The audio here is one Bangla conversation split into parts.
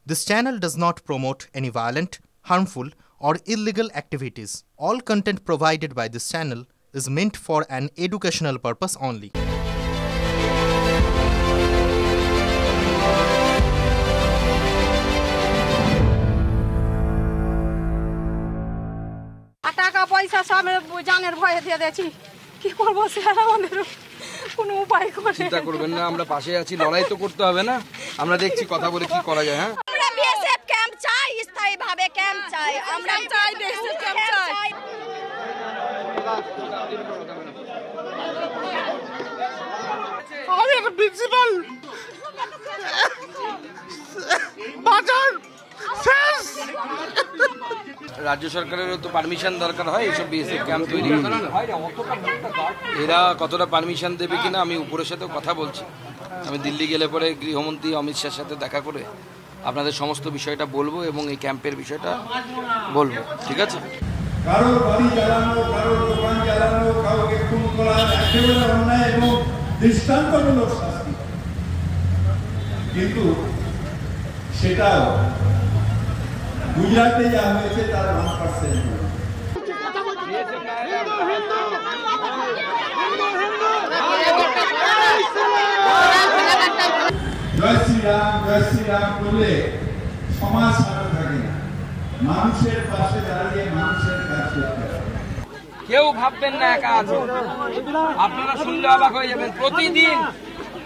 This channel does not promote any violent, harmful, or illegal activities. All content provided by this channel is meant for an educational purpose only. টাকা পয়সা সব জানের ভয়ে দিয়ে দিয়েছি, কি করবো স্যার, আমাদের কোনো উপায় করে চিন্তা করবেন না, আমরা পাশে আছি, লড়াই তো করতে হবে না, আমরা দেখছি কথা বলে কি করা যায়। হ্যাঁ, আমরা বিএসএফ ক্যাম্প চাই, স্থায়ী ভাবে ক্যাম্প চাই, আমরা চাই বিএসএফ ক্যাম্প চাই। আমি একটা প্রিন্সিপাল বাজার শেষ। রাজ্য সরকারেরও তো পারমিশন দরকার হয় এইসব বিএসএফ ক্যাম্প তৈরি করার। এরা কতটা পারমিশন দেবে কিনা আমি উপরের সাথেও কথা বলছি। আমি দিল্লি গেলে পরে গৃহমন্ত্রী অমিত শাহের সাথে দেখা করে আপনাদের সমস্ত বিষয়টা বলবো এবং এই ক্যাম্পের বিষয়টা বলবো, ঠিক আছে? কারোর বাড়ি জ্বালানো, কারোর দোকান জ্বালানো, কাউকে খুন করা একেবারে অন্যায় এবং দৃষ্টান্তমূলক শাস্তি, কিন্তু সেটাও গুজরাটে যা হয়েছে তার 1%। জয় শ্রীরাম বললে সমাজ সারা থাকে না, মানুষের পাশে দাঁড়িয়ে মানুষের কাজ করতে হবে। কেউ ভাববেন না একা আছে, আপনারা শুনলে অবাক হয়ে যাবেন। প্রতিদিন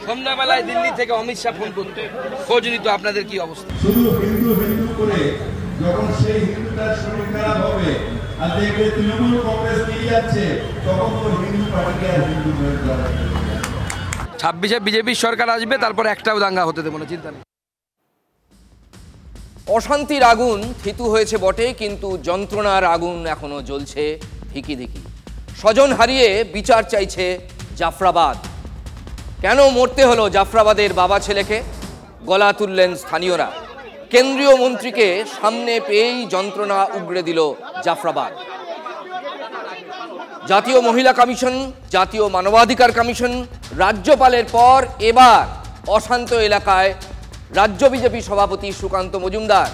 সন্ধ্যাবেলায় দিল্লি থেকে অমিত শাহ ফোন করতে খোঁজ নিত আপনাদের কি অবস্থা। শুধু হিন্দু হিন্দু করে যখন সেই হিন্দুটার শরীর খারাপ হবে আর দেখবে তৃণমূল কংগ্রেস নিয়ে যাচ্ছে, তখন তো হিন্দু পার্টিকে আর হিন্দু হয়ে যাবে। 26-এ বিজেপির সরকার আসবে, তারপর একটাও দাঙ্গা হতে দেবো না, চিন্তা নেই। অশান্তির আগুন থিতু হয়েছে বটে, কিন্তু যন্ত্রণার আগুন এখনো জ্বলছে ধিকি ধিকি। স্বজন হারিয়ে বিচার চাইছে জাফরাবাদ। কেন মরতে হলো জাফরাবাদের বাবা ছেলেকে? গলা তুললেন স্থানীয়রা। কেন্দ্রীয় মন্ত্রীকে সামনে পেয়েই যন্ত্রণা উগড়ে দিল জাফরাবাদ। জাতীয় মহিলা কমিশন, জাতীয় মানবাধিকার কমিশন, রাজ্যপালের পর এবার অশান্ত এলাকায় রাজ্য বিজেপি সভাপতি সুকান্ত মজুমদার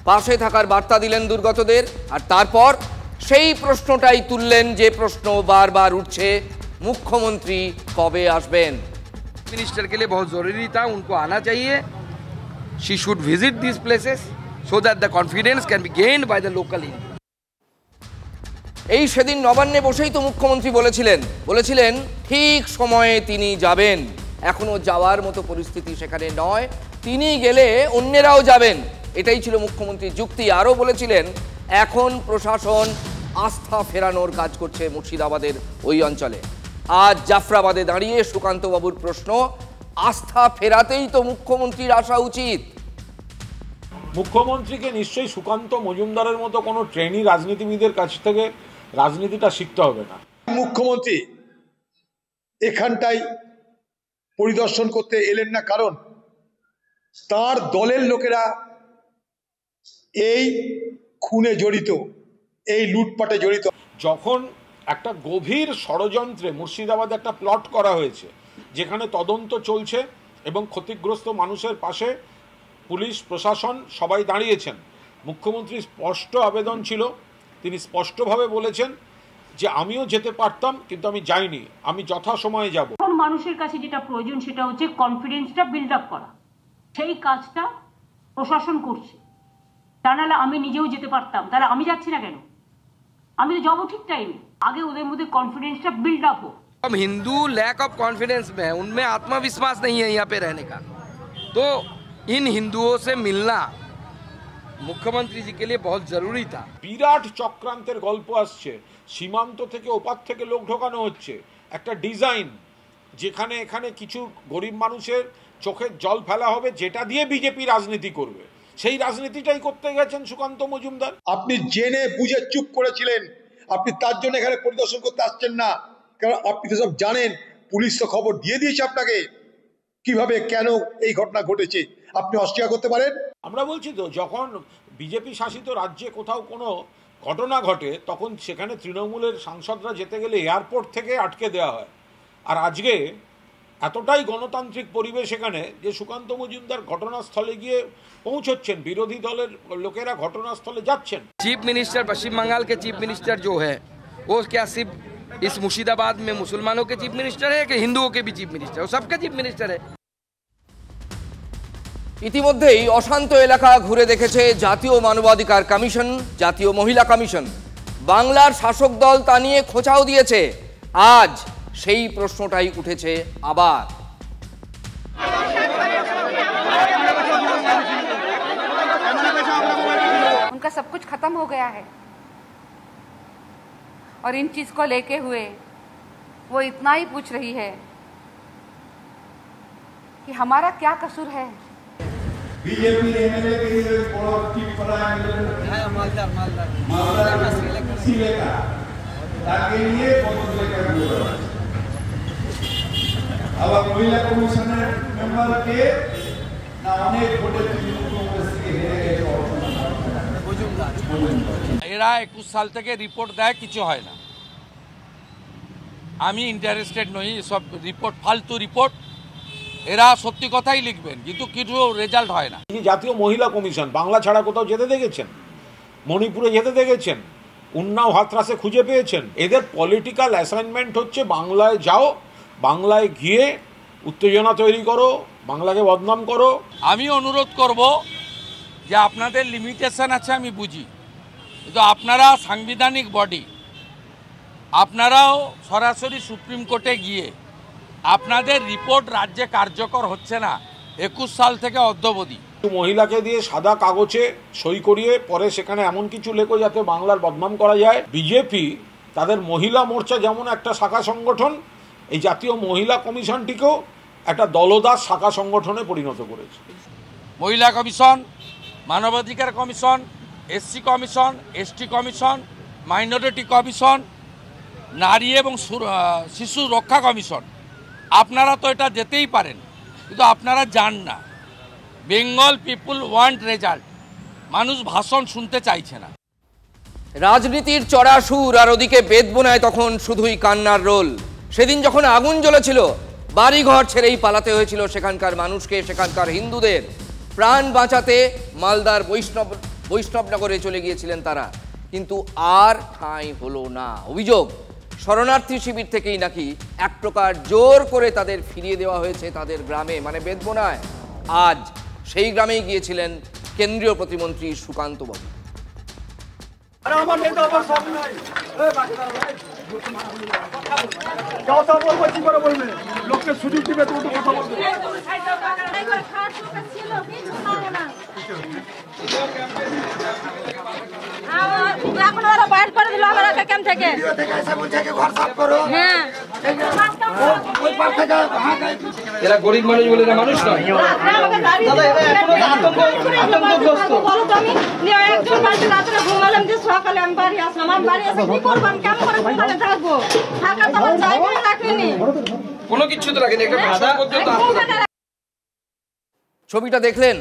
পাশে থাকার বার্তা দিলেন দুর্গতদের। আর তারপর সেই প্রশ্নটাই তুললেন, যে প্রশ্ন বারবার উঠছে, মুখ্যমন্ত্রী কবে আসবেন? मिनिस्टर के लिए बहुत ज़रूरी था, उनको आना चाहिए। She should visit these places so that the confidence can be gained by the local Indians. এই সেদিন নবান্নে বসেই তো মুখ্যমন্ত্রী বলেছিলেন ঠিক সময়ে তিনি যাবেন। এখনো যাওয়ার মতো পরিস্থিতি সেখানে নয়, তিনি গেলে অন্যেরাও যাবেন, এটাই ছিল মুখ্যমন্ত্রীর যুক্তি। আরও বলেছিলেন এখন প্রশাসন আস্থা ফেরানোর কাজ করছে মুর্শিদাবাদের ওই অঞ্চলে। আজ জাফরাবাদে দাঁড়িয়ে সুকান্তবাবুর প্রশ্ন, আস্থা ফেরাতেই তো মুখ্যমন্ত্রীর আসা উচিত। মুখ্যমন্ত্রীকে নিশ্চয়ই সুকান্ত মজুমদারের মতো কোনো ট্রেনি রাজনীতিবিদের কাছ থেকে রাজনীতিটা শিখতে হবে না। মুখ্যমন্ত্রী এখানটাই পরিদর্শন করতে এলেন না, কারণ তার দলের লোকেরা এই খুনে জড়িত, এই লুটপাটে জড়িত। যখন একটা গভীর ষড়যন্ত্রে মুর্শিদাবাদে একটা প্লট করা হয়েছে, যেখানে তদন্ত চলছে এবং ক্ষতিগ্রস্ত মানুষের পাশে পুলিশ প্রশাসন সবাই দাঁড়িয়েছেন, মুখ্যমন্ত্রীর স্পষ্ট আবেদন ছিল, তিনি স্পষ্টভাবে বলেছেন যে আমিও যেতে পারতাম কিন্তু আমি যাইনি, আমি যথাসময়ে যাব। এখন মানুষের কাছে যেটা প্রয়োজন সেটা হচ্ছে কনফিডেন্সটা বিল্ড আপ করা, সেই কাজটা প্রশাসন করছে। তা নাহলে আমি নিজেও যেতে পারতাম, তাহলে আমি যাচ্ছি না কেন? আমি তো যাবো ঠিক টাইমে। আগে ওদের মধ্যে কনফিডেন্সটা বিল্ড আপ হোক। हम हिंदू लैक ऑफ कॉन्फिडेंस में है, उनमें आत्मविश्वास नहीं है यहाँ पे रहने का, तो इन हिंदुओं से मिलना मुख्यमंत्री जी के लिए बहुत जरूरी था। বিরাট চক্রান্তের গল্প আসছে, সীমান্ত থেকে ওপার থেকে লোক ঢোকানো হচ্ছে, একটা ডিজাইন যেখানে এখানে কিছু গরিব মানুষের চোখের জল ফেলা হবে, যেটা দিয়ে বিজেপি রাজনীতি করবে, সেই রাজনীতিটাই করতে গেছেন সুকান্ত মজুমদার। আপনি জেনে বুঝে চুপ করেছিলেন, আপনি তার জন্য এখানে পরিদর্শন করতে আসছেন না, কারণ আপনি তো সব জানেন, পুলিশ তো খবর দিয়ে দিয়েছে আপনাকে কিভাবে কেন এই ঘটনা ঘটেছে, আপনি অস্বীকার করতে পারেন? আমরা বলছি তো, যখন বিজেপি শাসিত রাজ্যে কোথাও কোনো ঘটনা ঘটে, তখন সেখানে তৃণমূলের সাংসদরা যেতে গেলে এয়ারপোর্ট থেকে আটকে দেওয়া হয়। আর আজকে এতটাই গণতান্ত্রিক পরিবেশ এখানে যে সুকান্ত মজুমদার ঘটনাস্থলে গিয়ে পৌঁছচ্ছেন, বিরোধী দলের লোকেরা ঘটনাস্থলে যাচ্ছেন। चीफ मिनिस्टर पश्चिम बंगाल के चीफ मिनिस्टर जो है वो क्या सिर्फ इस मुर्शिदाबाद में मुसलमानों के चीफ मिनिस्टर है कि हिंदुओं के भी चीफ मिनिस्टर, वो सबका चीफ मिनिस्टर है। ইতিমধ্যেই অশান্ত এলাকা ঘুরে দেখেছে জাতীয় মানবাধিকার কমিশন, জাতীয় মহিলা কমিশন। বাংলার শাসক দল তা নিয়ে খোঁচাও দিয়েছে। আজ সেই প্রশ্নটাই উঠেছে আবার। उनका सब कुछ खत्म हो गया है और इन चीज को लेके हुए वो इतना ही पूछ रही है कि हमारा क्या कसूर है। बीजेपी एमएलए के लिए बड़ा टीम पड़ा है मालदा सीले का ताकि लिए बहुत लेकर बोला। अब महिला कमीशन मेंबर के ना अनेक वोटे कांग्रेस के हेरे गए এরা 21 সাল থেকে রিপোর্ট দেয়, কিছু হয় না। আমি ইন্টারেস্টেড নই সব রিপোর্ট, ফালতু রিপোর্ট। এরা সত্যি কথাই লিখবেন কিন্তু কিছু রেজাল্ট হয় না। জাতীয় মহিলা কমিশন বাংলা ছাড়া কোথাও যেতে দেখেছেন? মণিপুরে যেতে দেখেছেন? উন্নাও হাতরাসে খুঁজে পেয়েছেন? এদের পলিটিক্যাল অ্যাসাইনমেন্ট হচ্ছে বাংলায় যাও, বাংলায় গিয়ে উত্তেজনা তৈরি করো, বাংলাকে বদনাম করো। আমি অনুরোধ করব যে আপনাদের লিমিটেশন আছে আমি বুঝি, কিন্তু আপনারা সাংবিধানিক বডি, আপনারাও সরাসরি সুপ্রিম কোর্টে গিয়ে আপনাদের রিপোর্ট রাজ্যে কার্যকর হচ্ছে না 21 সাল থেকে অদ্যাবধি। মহিলাকে দিয়ে সাদা কাগজে সই করিয়ে পরে সেখানে এমন কিছু লেখো যাতে বাংলার বদনাম করা যায়। বিজেপি তাদের মহিলা মোর্চা যেমন একটা শাখা সংগঠন, এই জাতীয় মহিলা কমিশনটিকেও একটা দলদাস শাখা সংগঠনে পরিণত করেছে। মহিলা কমিশন, মানবাধিকার commission, SC commission, ST commission, minority commission, নারী এবং শিশু রক্ষা কমিশন, আপনারা তো এটা যেতেই পারেন কিন্তু আপনারা যান না। বেঙ্গল পিপুল ওয়ান্ট রেজাল্ট, মানুষ ভাষণ শুনতে চাইছে না। রাজনীতির চড়া সুর আর ওদিকে বেদবোনায় তখন শুধুই কান্নার রোল। সেদিন যখন আগুন জ্বলেছিল, বাড়িঘর ছেড়েই পালাতে হয়েছিল সেখানকার মানুষকে, সেখানকার হিন্দুদের। প্রাণ বাঁচাতে মালদার বৈষ্ণবনগরে চলে গিয়েছিলেন তারা, কিন্তু আর ঠাঁই হলো না। অভিযোগ শরণার্থী শিবির থেকেই নাকি এক প্রকার জোর করে তাদের ফিরিয়ে দেওয়া হয়েছে তাদের গ্রামে, মানে বেদবোনায়। আজ সেই গ্রামেই গিয়েছিলেন কেন্দ্রীয় প্রতিমন্ত্রী সুকান্ত বাবু। এখন ওরা বাইর করে দিল আমাদেরকে ক্যাম্প থেকে। হ্যাঁ, এরা গরিব মানুষ বলে এরা মানুষ নয়। একজন বাড়িতে রাত্রে ঘুমালাম যে সকালে আমি বাড়ি আসলাম। আমার বাড়ি এসে কি করবো, আমি কেমন করে ঘুমালে থাকবো? থাকার তো আমার জায়গায় রাখিনি, কোনো কিছু তো রাখেনি। ছবিটা দেখলেন,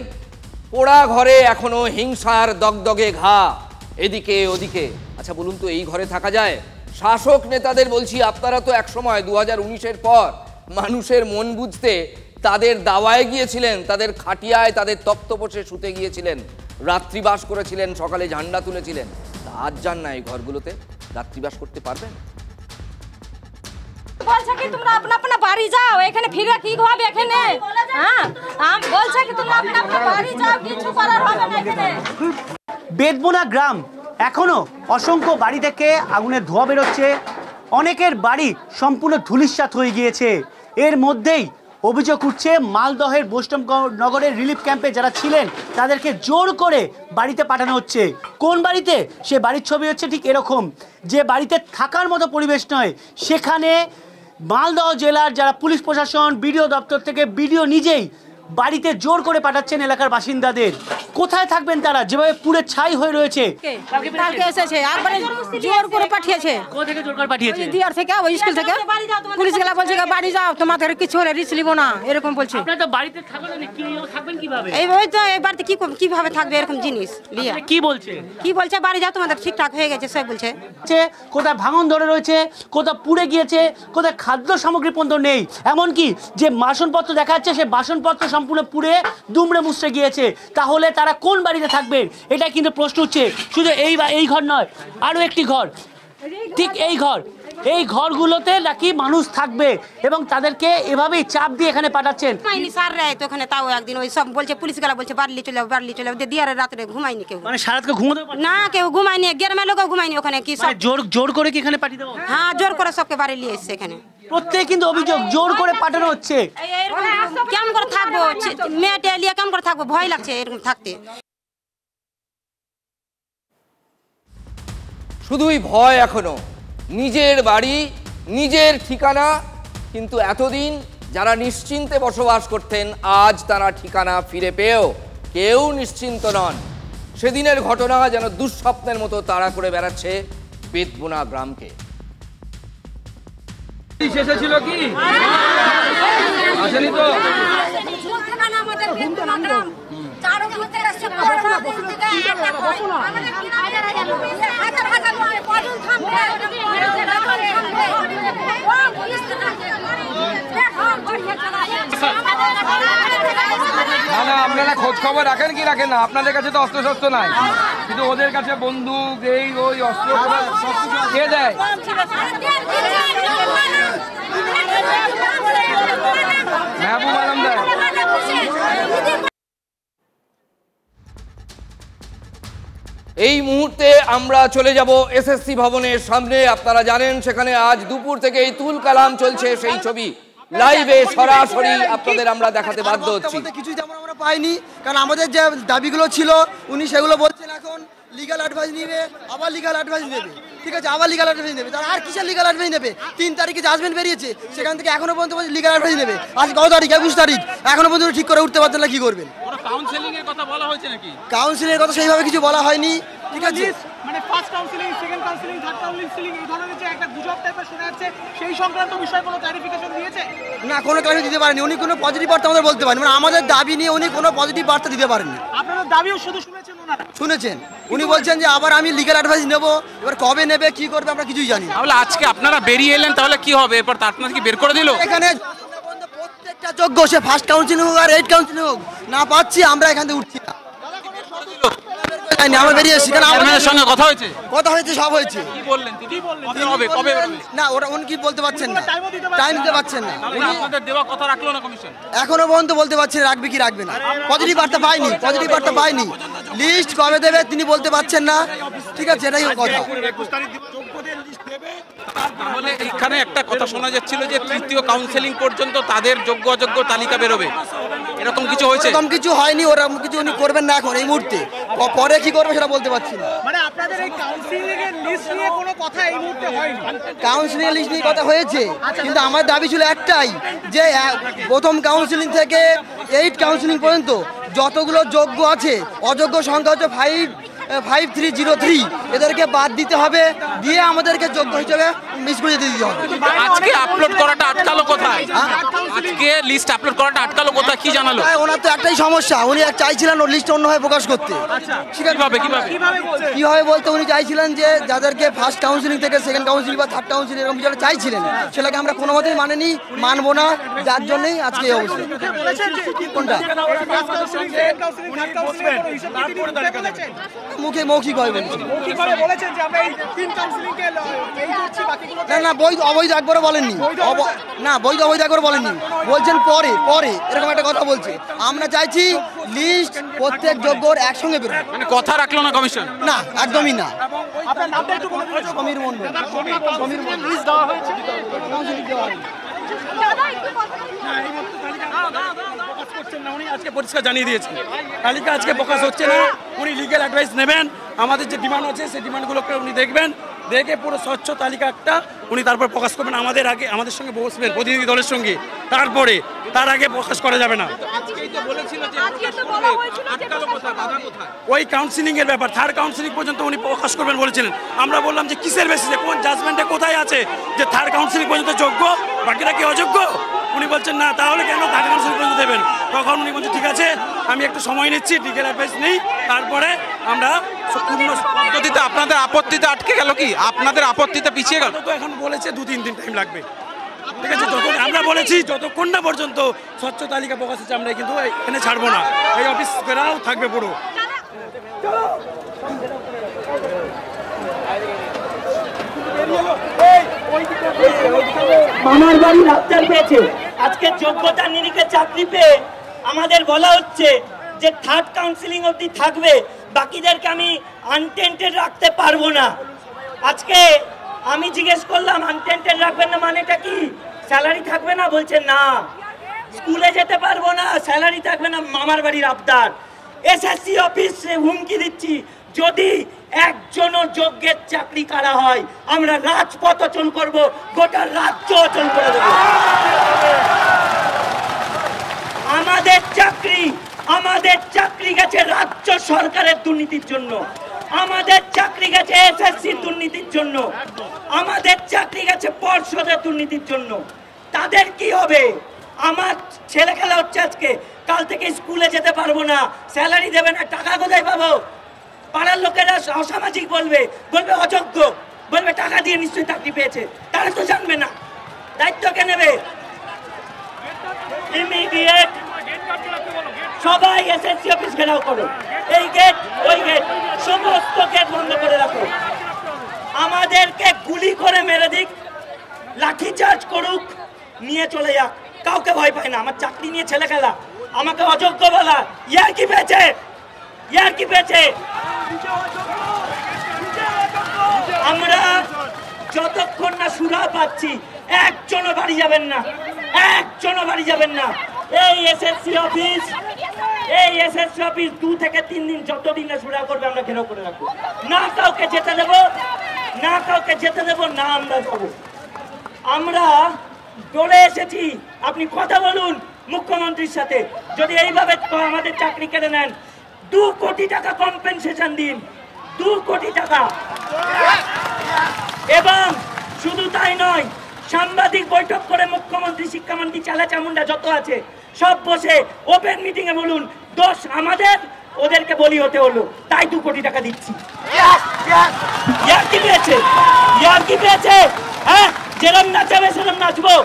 পোড়া ঘরে এখনো হিংসার দগদগে ঘা, এদিকে ওদিকে। আচ্ছা বলুন তো, এই ঘরে থাকা যায়? শাসক নেতাদের বলছি, আপনারা তো একসময় 2019-এর পর মানুষের মন বুঝতে তাদের দাওয়ায় গিয়েছিলেন, তাদের খাটিয়ায় তাদের তক্তপোষে শুতে গিয়েছিলেন, রাত্রিবাস করেছিলেন, সকালে ঝান্ডা তুলেছিলেন। আজ যান না এই ঘরগুলোতে, রাত্রিবাস করতে পারবেন? বলছে কি তোমরা আপনা আপনা বাড়ি যাও, এখানে ফিরে কি হবে এখানে? হ্যাঁ, বলছে কি তোমরা আপনা আপনা বাড়ি যাও, কিছু করার হবে না এখানে। বেদবোনা গ্রাম এখনো অসংখ্য বাড়ি থেকে আগুনের ধোঁয়া বেরোচ্ছে, অনেকের বাড়ি সম্পূর্ণ ধূলিসাৎ হয়ে গিয়েছে। এর মধ্যেই অভিযোগ উঠছে মালদহের বৈষ্ণবনগরের রিলিফ ক্যাম্পে যারা ছিলেন তাদেরকে জোর করে বাড়িতে পাঠানো হচ্ছে। কোন বাড়িতে? সে বাড়ির ছবি হচ্ছে ঠিক এরকম, যে বাড়িতে থাকার মতো পরিবেশ নয়। সেখানে মালদহ জেলার যারা পুলিশ প্রশাসন, বিডিও দপ্তর থেকে বিডিও নিজেই বাড়িতে জোর করে পাঠাচ্ছেন এলাকার বাসিন্দাদের। কোথায় থাকবেন তারা, যেভাবে পুরো ছাই হয়ে রয়েছে? কালকে এসেছে, একবারে জোর করে পাঠিয়েছে। কোথা থেকে জোর করে পাঠিয়েছে? দিয়ার থেকে, ওই স্কুল থেকে। পুলিশ গেলা বলছে বাড়ি যাও, তোমাদের কিছু হলে রিস্ক নিব না, এরকম বলছে। আপনারা তো বাড়িতে থাকবেন কিভাবে? ওই তো এই বাড়িতে কিভাবে থাকবে এরকম জিনিস লিয়া? কি বলছে? কি বলছে বাড়ি যাও, তোমাদের ঠিকঠাক হয়ে গেছে সব বলছে। কোথায় ভাঙন ধরে রয়েছে, কোথায় পুড়ে গিয়েছে, কোথায় খাদ্য সামগ্রী পর্যন্ত নেই। এমনকি যে বাসনপত্র দেখা যাচ্ছে, সে বাসনপত্র সম্পূর্ণ পুড়ে দুমড়ে মুচড়ে গিয়েছে। তাহলে তারা কোন বাড়িতে থাকবেন, এটা কিন্তু প্রশ্ন উঠছে। শুধু এই ঘর নয়, আরও একটি ঘর, ঠিক এই ঘরগুলোতে নাকি মানুষ থাকবে এবং তাদেরকে এভাবেই চাপ দিয়ে এখানে পাঠাচ্ছেন। ঘুমাইনি স্যার রে, তো ওখানে তাও একদিন ওই সব বলছে, পুলিশ গেলা বলছে বাড়লি চলে যাও, দিয়ার রাত্রে ঘুমাইনি কেউ। মানে সারাতকে ঘুমোতে না, কেউ ঘুমাইনি, গ্রামের লোকও ঘুমাইনি ওখানে। কি সব জোর করে কি এখানে পাঠিয়ে দেবো? হ্যাঁ, জোর করে সবকে বাড়ি নিয়ে এসছে এখানে। প্রত্যেক কিন্তু অভিযোগ জোর করে পাঠানো হচ্ছে। কেমন করে থাকবো, মেয়েটা লিয়ে কেমন করে থাকবো, ভয় লাগছে এরকম থাকতে। শুধুই ভয় এখনো, নিজের বাড়ি, নিজের ঠিকানা। কিন্তু এতদিন যারা নিশ্চিন্তে বসবাস করতেন, আজ তারা ঠিকানা ফিরে পেয়েও কেউ নিশ্চিন্ত নন। সেদিনের ঘটনা যেন দুঃস্বপ্নের মতো তাড়া করে বেড়াচ্ছে বেদবোনা গ্রামকে। শেষ ছিল কি আসেনি তো? না, আপনারা খোঁজ খবর রাখেন কি রাখেন না? আপনাদের কাছে তো অস্ত্র শস্ত্র নাই, কিন্তু ওদের কাছে বন্দুক, এই ওই অস্ত্র কে দেয়? মেহবুব আলম দেয়। এই মুহূর্তে আমরা চলে যাব এসএসসি ভবনের সামনে। আপনারা জানেন সেখানে আজ দুপুর থেকে এই তুল কালাম চলছে, সেই ছবি লাইভে সরাসরি আপনাদের আমরা দেখাতে বাধ্য হচ্ছি। কিছুই তেমন আমরা পাইনি, কারণ আমাদের যে দাবিগুলো ছিল উনি সেগুলো বলছেন এখন লিগ্যাল অ্যাডভাইস নেবে, আবার লিগ্যাল অ্যাডভাইস নেবে। ঠিক আছে, আবার লিগ্যাল অ্যাডভাইস নেবে, তার আর কিসের লিগ্যাল অ্যাডভাইস নেবে? 3 তারিখে জাজমেন্ট বেরিয়েছে, সেখান থেকে এখনো পর্যন্ত লিগ্যাল অ্যাডভাইস নেবে। আজ কত তারিখ? 21 তারিখ, এখনো পর্যন্ত ঠিক করে উঠতে পারছেন না, কি করবেন? কাউন্সেলিং এর কথা বলা হয়েছে নাকি? কাউন্সিলিং এর কথা সেইভাবে কিছু বলা হয়নি। ঠিক আছে, মানে first counselling, second counselling, third counselling, এই ধরনের যে একটা গুজব টাইপের শোনা যাচ্ছে, সেই সংক্রান্ত বিষয়ে কোনো ক্লারিফিকেশন দিয়েছে? না, কোনো ক্লারিফিকেশন দিতে পারেনি উনি, কোনো পজিটিভ বার্তা আমাদের বলতে পারেন, মানে আমাদের দাবি নিয়ে উনি কোনো পজিটিভ বার্তা দিতে পারেননি। আপনারা দাবিও শুধু শুনেছেন? ওনারা শুনেছেন, উনি বলছেন যে আবার আমি লিগ্যাল অ্যাডভাইস নেব, এবার কবে নেবে, কি করবে আমরা কিছুই জানি না। তাহলে আজকে আপনারা বেরিয়ে এলেন, তাহলে কি হবে এরপর? আপনারা কি বের করে দিল? এখানে প্রত্যেকটা যোগ্য, সে ফার্স্ট কাউন্সিলিং হোক আর 8 কাউন্সিলিং হোক, না পাচ্ছি আমরা এখান থেকে উঠছি না। আমরা বেরিয়ে এসেছি, কারণ আমাদের সঙ্গে কথা হয়েছে, সব হয়েছে। কি বললেন? হবে কবে? না, ওরা উনি কি বলতে পারছেন না, টাইম দিতে পারছেন না। আপনাদের দেওয়া কথা রাখলো না কমিশন? এখনো পর্যন্ত বলতে পারছেন রাখবে কি রাখবে না, পজিটিভ বার্তা পাইনি। লিস্ট কবে দেবে তিনি বলতে পারছেন না। ঠিক আছে, এটাই কথা। তাহলে এখানে একটা কথা শোনা যাচ্ছিল যে তৃতীয় কাউন্সেলিং পর্যন্ত তাদের যোগ্য অযোগ্য তালিকা বেরোবে, এরকম কিছু হয়েছে? এরকম কিছু হয়নি, ওরকম কিছু উনি করবেন না এখন এই মুহূর্তে, পরে কি করবে সেটা বলতে পারছি না। মানে আপনাদের এই কাউন্সিলিং এর লিস্ট নিয়ে কোনো কথা এই মুহূর্তে হয়নি? কাউন্সিলিং লিস্ট নিয়ে কথা হয়েছে, কিন্তু আমার দাবি ছিল একটাই, যে প্রথম কাউন্সিলিং থেকে 8 কাউন্সিলিং পর্যন্ত যতগুলো যোগ্য আছে, অযোগ্য সংখ্যা হচ্ছে 5303, এদেরকে বাদ দিতে হবে, দিয়ে আমাদেরকে যোগ্য হিসেবে মিস করে দিতে হবে। আজকে আপলোড করাটা আটকালো কোথায়? আজকে লিস্ট আপলোড করাটা আটকালো কোথায়, কি জানালো? ওনার তো একটাই সমস্যা, উনি চাইছিলেন ওর লিস্ট অন্যভাবে প্রকাশ করতে। কিভাবে বলতে উনি চাইছিলেন যে যাদেরকে ফার্স্ট কাউন্সিলিং থেকে সেকেন্ড কাউন্সিলিং বা থার্ড কাউন্সিলিং এরকম যেটা চাইছিলেন, সেটাকে আমরা কোনো মতেই মানবো না, যার জন্যই আজকে এই অবস্থা। কোনটা মুখে মৌখিক হয় বলছেন? না, অবৈধ একবারও বলেননি। না, বৈধ অবৈধ একবারও বলেননি, বলছেন পরে এরকম একটা কথা বলছে। আমরা চাইছি লিস্ট প্রত্যেক যোগ্যর একসঙ্গে বেরোয়। মানে কথা রাখলো না কমিশন? না, একদমই না। আপনার নামটা একটু বলে দিন। সমীর মণ্ডল। লিস্ট দেওয়া হয়েছে? উনি আজকে পরিষ্কার জানিয়ে দিয়েছেন, তালিকা আজকে প্রকাশ হচ্ছে না, উনি লিগ্যাল অ্যাডভাইস নেবেন, আমাদের যে ডিমান্ড আছে সেই ডিমান্ডগুলোকে উনি দেখবেন, দেখে পুরো স্বচ্ছ তালিকা একটা উনি তারপর প্রকাশ করবেন আমাদের আগে, আমাদের সঙ্গে বসবেন প্রতিনিধি দলের সঙ্গে, তারপরে তার আগে প্রকাশ করা যাবে না। ওই কাউন্সিলিং এর ব্যাপার, থার্ড কাউন্সিলিং পর্যন্ত উনি প্রকাশ করবেন বলেছিলেন। আমরা বললাম যে কিসের বেসিসে, কোন জাজমেন্টে কোথায় আছে যে থার্ড কাউন্সিলিং পর্যন্ত যোগ্য, বাকিরা কি অযোগ্য? উনি বলছেন না, তাহলে কেন থার্ড কাউন্সিলিং পর্যন্ত দেবেন? তখন উনি বলছেন ঠিক আছে আমি একটু সময় নিচ্ছি, লিগ্যাল অ্যাডভাইস নেই, তারপরে আমরা পূর্ণ পদ্ধতিতে। আপনাদের আপত্তিতে আটকে গেল কি? আপনাদের আপত্তিতে পিছিয়ে গেল? তো এখন বলেছে 2-3 দিন টাইম লাগবে, ঠিক আছে। যখন আমরা বলেছি যতক্ষণ না পর্যন্ত স্বচ্ছ তালিকা প্রকাশ হচ্ছে আমরা কিন্তু এখানে ছাড়বো না, এই অফিস ঘেরাও থাকবে পুরো। মামার বাড়ি রাস্তার পেয়েছে, আজকে যোগ্যতা নিরিখে চাকরি পেয়ে আমাদের বলা হচ্ছে যে থার্ড কাউন্সিলিং অবধি থাকবে, বাকিদেরকে আমি আনটেন্টেড রাখতে পারবো না। আজকে আমি জিজ্ঞেস করলাম আনটেন্টেড রাখবেন না মানেটা কি? স্যালারি থাকবে না? বলছে না। স্কুলে যেতে পারবো না, স্যালারি থাকবে না, মামার বাড়ির আবদার। এসএসসি অফিসে হুমকি দিচ্ছি, যদি একজনও যোগ্যের চাকরি কারা হয় আমরা রাজপথ অচল করবো, গোটা রাজ্য অচল করে দেবো। আমাদের চাকরি গেছে রাজ্য সরকারের দুর্নীতির জন্য, আমাদের চাকরি গেছে এসএসসি দুর্নীতির জন্য, আমাদের চাকরি গেছে পর্ষদের দুর্নীতির জন্য। তাদের কি হবে? আমার ছেলে খেলা হচ্ছে আজকে, কাল থেকে স্কুলে যেতে পারবো না, স্যালারি দেবে না, টাকা কোথায় পাবো? পাড়ার লোকেরা অসামাজিক বলবে, অযোগ্য, বলবে টাকা দিয়ে নিশ্চয়ই চাকরি পেয়েছে, তারা তো জানবে না, দায়িত্ব কে নেবে? ইমিডিয়েট সবাই এসএসসি অফিস ঘেরাও করো, এই গেট ওই গেট সমস্ত গেট বন্ধ করে রাখো। আমাদেরকে গুলি করে মেরে দিক, লাঠিচার্জ করুক, নিয়ে চলে যাক, কাউকে ভয় পায় না। আমার চাকরি নিয়ে ছেলে খেলা, আমাকে অযোগ্য বলা, ইয়ার কি পেয়েছে? আমরা যতক্ষণ না সুরা পাচ্ছি একজনও বাড়ি যাবেন না, এই এসএসসি অফিস 2 থেকে 3 দিন যতদিন না সুরা করবে আমরা ঘেরাও করে রাখবো, না কাউকে যেতে দেবো, না আমরা যাবো। আমরা দৌড়ে এসেছি, আপনি কথা বলুন মুখ্যমন্ত্রীর সাথে, যদি এইভাবে আমাদের চাকরি কেড়ে নেন 2 কোটি টাকা কম্পেনসেশন দিন, 2 কোটি টাকা। এবং শুধু তাই নয়, সাংবাদিক বৈঠক করে মুখ্যমন্ত্রী, শিক্ষামন্ত্রী, চালা চামুন্ডা যত আছে সব বসে ওপেন মিটিং এ বলুন দোষ আমাদের, ওদেরকে বলি হতে হলো, তাই 2 কোটি টাকা দিচ্ছি। ইয়ার কি পেয়েছে? হ্যাঁ, যেরম নাচাবে সেরম নাচবো।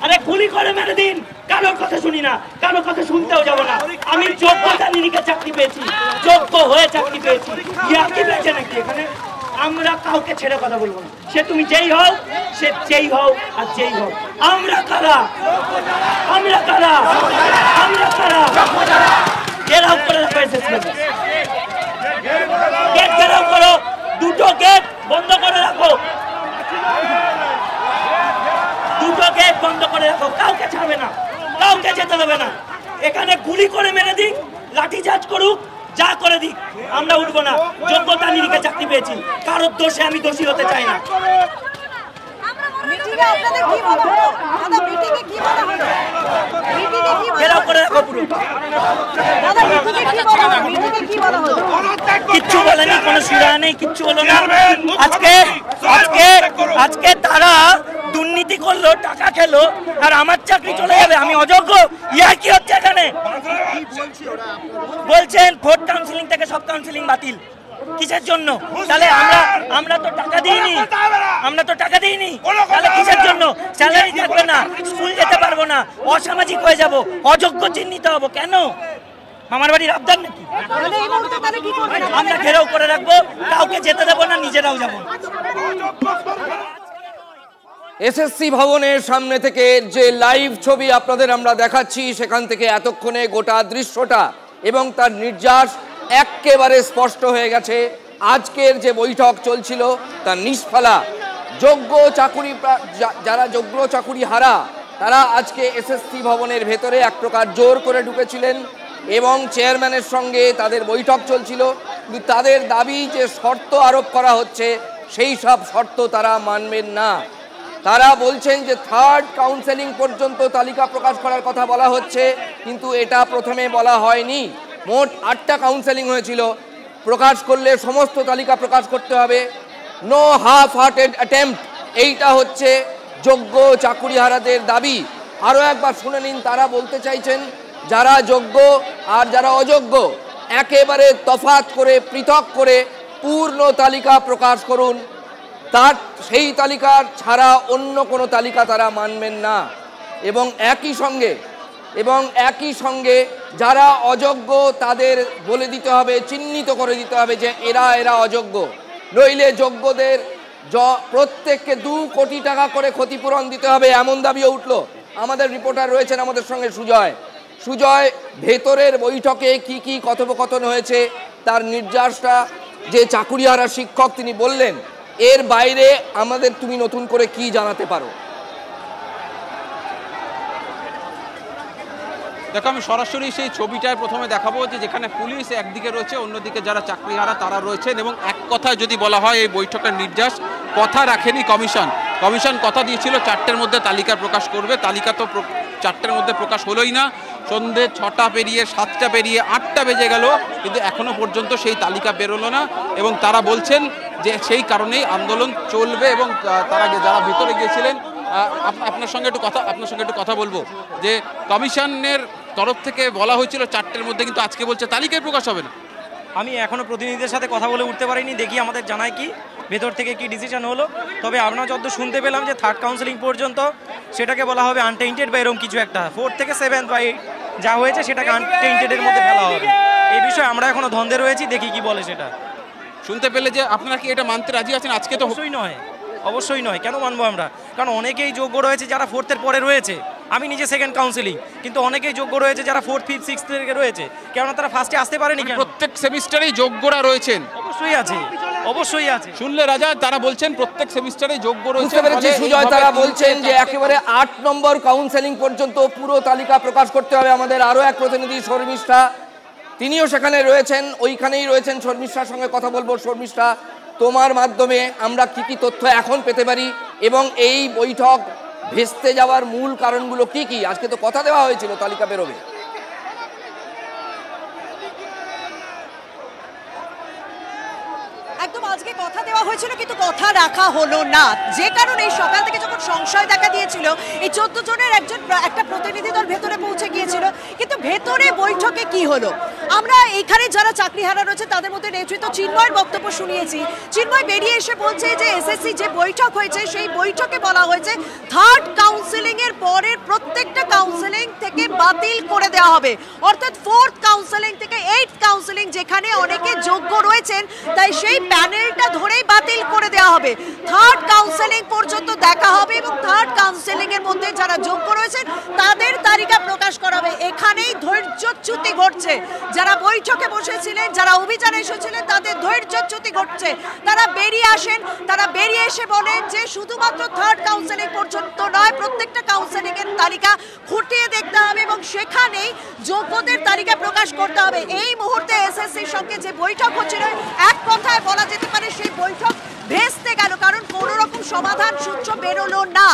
আরে গুলি করে মেরে দিন, কারোর কথা শুনি না, কারোর কথা শুনতেও যাবো না। আমি যোগ্যতা নিরিখে চাকরি পেয়েছি, যোগ্য হয়ে চাকরি পেয়েছি। ইয়ার কি পেয়েছে নাকি এখানে? আমরা কাউকে ছেড়ে কথা বলবো না, সে তুমি যেই হও, সে যেই হও আর যেই হও। আমরা কারা ঘেরাও করে রাখো, গেট ঘেরাও করো, 2টো গেট বন্ধ করে রাখো, কাউকে ছাড়বে না, কাউকে যেতে দেবে না। এখানে গুলি করে মেরে দিক, লাঠিচার্জ করুক, যা করে দিক, আমরা উঠবো না। যোগ্যতা নিরিখে চাকরি পেয়েছি, কারোর দোষে আমি দোষী হতে চাই না। কিচ্ছু বলেনি, কোনো সুরা নেই, কিচ্ছু হলো না। আজকে তারা দুর্নীতি করলো, টাকা খেলো, আর আমার চাকরি চলে যাবে, আমি অযোগ্য। ইয়ার কি হচ্ছে এখানে? বলছেন 4th কাউন্সিলিং থেকে সব কাউন্সিলিং বাতিল, কিসের জন্য? তাহলে আমরা তো টাকা দিইনি, তাহলে কিসের জন্য? স্যালারি থাকবে না, স্কুল যেতে পারবো না, অসামাজিক হয়ে যাব, অযোগ্য চিহ্নিত হবো। কেন? মামার বাড়ির আবদার নাকি? আমরা ঘেরাও করে রাখবো, কাউকে যেতে দেবো না, নিজেরাও যাবো। এসএসসি ভবনের সামনে থেকে যে লাইভ ছবি আপনাদের আমরা দেখাচ্ছি, সেখান থেকে এতক্ষণে গোটা দৃশ্যটা এবং তার নির্যাস একেবারে স্পষ্ট হয়ে গেছে। আজকের যে বৈঠক চলছিল তার নিষ্ফলা। যারা যোগ্য চাকুরি হারা, তারা আজকে এসএসসি ভবনের ভেতরে এক প্রকার জোর করে ঢুকেছিলেন এবং চেয়ারম্যানের সঙ্গে তাদের বৈঠক চলছিল। কিন্তু তাদের দাবি যে শর্ত আরোপ করা হচ্ছে, সেই সব শর্ত তারা মানবেন না। তারা বলছেন যে থার্ড কাউন্সেলিং পর্যন্ত তালিকা প্রকাশ করার কথা বলা হচ্ছে, কিন্তু এটা প্রথমে বলা হয়নি। মোট 8টা কাউন্সেলিং হয়েছিল, প্রকাশ করলে সমস্ত তালিকা প্রকাশ করতে হবে, নো হাফ হার্টেড অ্যাটেম্পট, এইটা হচ্ছে যোগ্য চাকুরিহারাদের দাবি। আরও একবার শুনে নিন, তারা বলতে চাইছেন যারা যোগ্য আর যারা অযোগ্য একেবারে তফাৎ করে পৃথক করে পূর্ণ তালিকা প্রকাশ করুন, তার সেই তালিকার ছাড়া অন্য কোনো তালিকা তারা মানবেন না। এবং একই সঙ্গে যারা অযোগ্য তাদের বলে দিতে হবে, চিহ্নিত করে দিতে হবে যে এরা অযোগ্য, নইলে যোগ্যদের প্রত্যেককে 2 কোটি টাকা করে ক্ষতিপূরণ দিতে হবে, এমন দাবিও উঠল। আমাদের রিপোর্টার রয়েছেন আমাদের সঙ্গে সুজয়, ভেতরের বৈঠকে কি কথোপকথন হয়েছে তার নির্যাসটা যে চাকুরিহারা শিক্ষক তিনি বললেন, এর বাইরে আমাদের তুমি নতুন করে কি জানাতে পারো? দেখো, আমি সরাসরি সেই ছবিটায় প্রথমে দেখাবো যে যেখানে পুলিশ একদিকে রয়েছে, অন্যদিকে যারা চাকরিহারা তারা রয়েছেন। এবং এক কথায় যদি বলা হয়, এই বৈঠকের নির্যাস কথা রাখেনি কমিশন কথা দিয়েছিল 4টের মধ্যে তালিকা প্রকাশ করবে, তালিকা তো 4টের মধ্যে প্রকাশ হলোই না। সন্ধ্যে 6টা পেরিয়ে 7টা পেরিয়ে 8টা বেজে গেল, কিন্তু এখনো পর্যন্ত সেই তালিকা বেরোলো না। এবং তারা বলছেন যে সেই কারণেই আন্দোলন চলবে। এবং তারা যারা ভেতরে গিয়েছিলেন, আপনার সঙ্গে একটু কথা বলবো যে কমিশনের তরফ থেকে বলা হয়েছিল 4টের মধ্যে, কিন্তু আজকে বলছে তালিকায় প্রকাশ হবে না। আমি এখনো প্রতিনিধিদের সাথে কথা বলে উঠতে পারিনি, দেখি আমাদের জানায় কি ভেতর থেকে কি ডিসিশন হলো। তবে আমরা যতদূর শুনতে পেলাম যে থার্ড কাউন্সেলিং পর্যন্ত সেটাকে বলা হবে আনটেইন্টেড বা এরকম কিছু একটা, 4 থেকে 7 বা 8 যা হয়েছে সেটাকে আনটেইন্টেডের মধ্যে ফেলা হবে। এই বিষয়ে আমরা এখনো দ্বন্দ্বে রয়েছি, দেখি কি বলে সেটা। শুনতে পেলে যে আপনারা কি এটা মানতে রাজি আছেন? আজকে তো অবশ্যই নয়, কেন মানবো আমরা? কারণ অনেকেই যোগ্য রয়েছে যারা 4th-এর পরে রয়েছে, আমি নিজে 2nd কাউন্সেলিং, কিন্তু অনেকেই যোগ্য রয়েছে যারা 4th, 5th, 6th থেকে রয়েছে, কেননা তারা ফার্স্টে আসতে পারেনি। প্রত্যেক সেমিস্টারেই যোগ্যরা রয়েছেন? অবশ্যই আছে। শুনলে রাজা, তারা বলছেন প্রত্যেক সেমিস্টারে যোগ্য রয়েছে। সুজয়, তারা বলছেন যে একেবারে 8 নম্বর কাউন্সেলিং পর্যন্ত পুরো তালিকা প্রকাশ করতে হবে। আমাদের আরও এক প্রতিনিধি শর্মিষ্ঠা, তিনিও সেখানে রয়েছেন, ওইখানেই রয়েছেন। শর্মিষ্ঠার সঙ্গে কথা বলবো। শর্মিষ্ঠা, তোমার মাধ্যমে আমরা কি তথ্য এখন পেতে পারি এবং এই বৈঠক ভেস্তে যাওয়ার মূল কারণগুলো কি? আজকে তো কথা দেওয়া হয়েছিল তালিকা বেরোবে। একদম আজকে কথা দেওয়া হয়েছিল, কিন্তু কথা রাখা হলো না, যে কারণে এই সকাল থেকে যখন সংশয় দেখা দিয়েছিল, এই 14 জনের একটা প্রতিনিধি দল ভেতরে পৌঁছে গিয়েছিল, কিন্তু ভেতরে বৈঠকে কি হলো? আমরা এইখানে যারা চাকরিহারা রয়েছে তাদের মধ্যে নেতৃত্ব চিন্ময়ের বক্তব্য শুনিয়েছি। চিন্ময় বেরিয়ে এসে বলছে যে এসএসসি যে বৈঠক হয়েছে সেই বৈঠকে বলা হয়েছে থার্ড কাউন্সেলিং এর পরের প্রত্যেকটা কাউন্সেলিং থেকে বাতিল করে দেওয়া হবে, অর্থাৎ 4th কাউন্সেলিং থেকে 8th কাউন্সেলিং যেখানে অনেকে যোগ্য রয়েছেন তাই সেই প্যানেলটা ধরেই বাতিল করে দেওয়া হবে। থার্ড কাউন্সেলিং পর্যন্ত দেখা হবে এবং থার্ড কাউন্সেলিং এর মধ্যে যারা যোগ্য রয়েছেন তাদের তালিকা প্রকাশ করা হবে। এখানেই ধৈর্যচ্যুতি ঘটছে। যারা বৈঠকে বসেছিলেন, যারা অভিযানে এসেছিলেন, তাদের ধৈর্যচ্যুতি ঘটছে। তারা বেরিয়ে আসেন, তারা বেরিয়ে এসে বলেন যে শুধুমাত্র থার্ড কাউন্সেলিং পর্যন্ত নয়, প্রত্যেকটা কাউন্সেলিং এর তালিকা খুঁটিয়ে দেখতে হবে এবং সেখানেই যোগ্যদের তালিকা প্রকাশ করতে হবে। এই মুহূর্তে এসএসসির সঙ্গে যে বৈঠক হচ্ছিল, এক কথায় বলা যেতে পারে সেই বৈঠক ভেস্তে গেল, কারণ কোনো রকম সমাধান সূত্র বেরোলো না।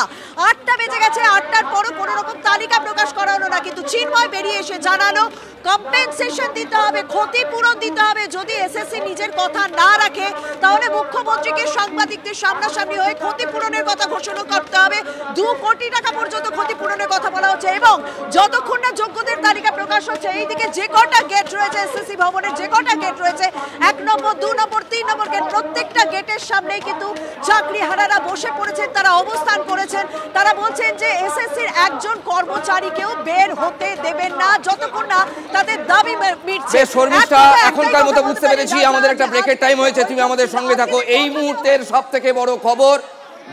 8টা বেজে গেছে, 8টার পরও কোনো রকম তালিকা প্রকাশ করা হলো না, কিন্তু চিন্ময় বেরিয়ে এসে জানালো কম্পেনসেশন দিতে হবে, ক্ষতিপূরণ দিতে হবে। যদি এসএসসি নিজের কথা না রাখে তাহলে মুখ্যমন্ত্রীকে সাংবাদিকদের সামনাসামনি হয়ে ক্ষতিপূরণের কথা ঘোষণা করতে হবে। 2 কোটি টাকা পর্যন্ত ক্ষতিপূরণের কথা বলা হচ্ছে এবং যতক্ষণ না যোগ্যদের তালিকা প্রকাশ হচ্ছে, এইদিকে যে কটা গেট রয়েছে এসএসসি ভবনের, যে কটা গেট রয়েছে 1 নম্বর, 2 নম্বর, 3 নম্বর গেট, প্রত্যেকটা গেটের সামনেই কিন্তু চাকরিহারারা বসে পড়েছেন, তারা অবস্থান করেছেন। তারা বলছেন যে এসএসসির একজন কর্মচারীকেও বের হতে দেবেন না যতক্ষণ না তাদের দাবি মিটছে। শর্মিষ্ঠা, এখনকার মতো বুঝতে পেরেছি আমাদের একটা ব্রেকের টাইম হয়েছে, তুমি আমাদের সঙ্গে থাকো। এই মুহূর্তের সবথেকে বড় খবর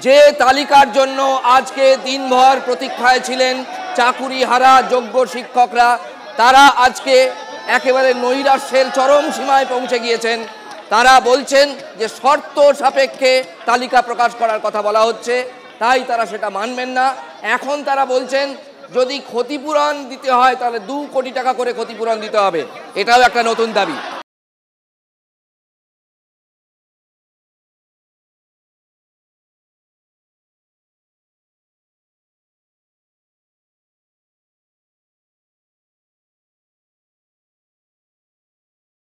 যে তালিকার জন্য আজকে দিনভর প্রতীক্ষায় ছিলেন চাকুরিহারা যোগ্য শিক্ষকরা, তারা আজকে একেবারে নৈরাশ্যের চরম সীমায় পৌঁছে গিয়েছেন। তারা বলছেন যে শর্ত সাপেক্ষে তালিকা প্রকাশ করার কথা বলা হচ্ছে, তাই তারা সেটা মানবেন না। এখন তারা বলছেন যদি ক্ষতিপূরণ দিতে হয় তাহলে 2 কোটি টাকা করে ক্ষতিপূরণ দিতে হবে, এটাও একটা নতুন দাবি।